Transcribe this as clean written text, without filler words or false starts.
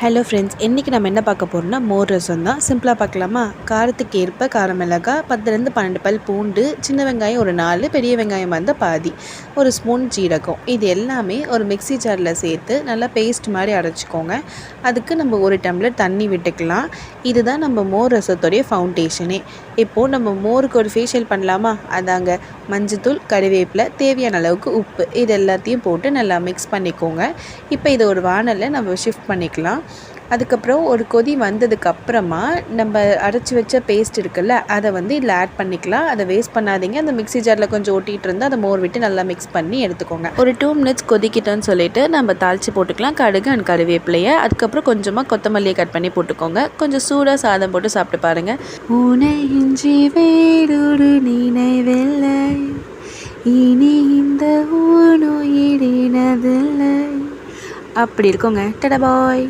Hello friends, இன்றைக்கி நம்ம என்ன பார்க்க போகிறோம்னா மோர் ரசம் தான். சிம்பிளாக பார்க்கலாமா? காரத்துக்கு ஏற்ப கார மிளகாய், 10லேருந்து 12 பல் பூண்டு, சின்ன வெங்காயம் ஒரு 4, பெரிய வெங்காயம் வந்து பாதி, ஒரு ஸ்பூன் ஜீரகம், இது எல்லாமே ஒரு மிக்ஸி ஜாரில் சேர்த்து நல்லா பேஸ்ட் மாதிரி அரைச்சிக்கோங்க. அதுக்கு நம்ம 1 டம்ளர் தண்ணி விட்டுக்கலாம். இதுதான் நம்ம மோர் ரசத்தோடைய ஃபவுண்டேஷனே. இப்போது நம்ம மோருக்கு ஒரு ஃபேஷியல் பண்ணலாமா? அதாங்க மஞ்சத்தூள், கறிவேப்பிலை, தேவையான அளவுக்கு உப்பு, இது எல்லாத்தையும் போட்டு நல்லா மிக்ஸ் பண்ணிக்கோங்க. இப்போ இதை ஒரு வானலில் நம்ம ஷிஃப்ட் பண்ணிக்கலாம். அதுக்கப்புறம் ஒரு கொதி வந்ததுக்கப்புறமா நம்ம அரைச்சி வச்ச பேஸ்ட் இருக்குல்ல, அதை வந்து இதில் ஆட் பண்ணிக்கலாம். அதை வேஸ்ட் பண்ணாதீங்க. அந்த மிக்ஸி ஜாரில் கொஞ்சம் ஓட்டிகிட்டு இருந்தால் அதை மோர் விட்டு நல்லா மிக்ஸ் பண்ணி எடுத்துக்கோங்க. ஒரு 2 மினிட்ஸ் கொதிக்கிட்டோன்னு சொல்லிட்டு நம்ம தாளித்து போட்டுக்கலாம் கடுகு அண்ட் கருவேப்பிலையை. அதுக்கப்புறம் கொஞ்சமாக கொத்தமல்லியை கட் பண்ணி போட்டுக்கோங்க. கொஞ்சம் சூடாக சாதம் போட்டு சாப்பிட்டு பாருங்கள். உனை இன்றி வேறொரு நினைவில்லை, இனி இந்த ஊனுயிரினதில்லை, அப்படி இருக்குங்க. டடா பாய்.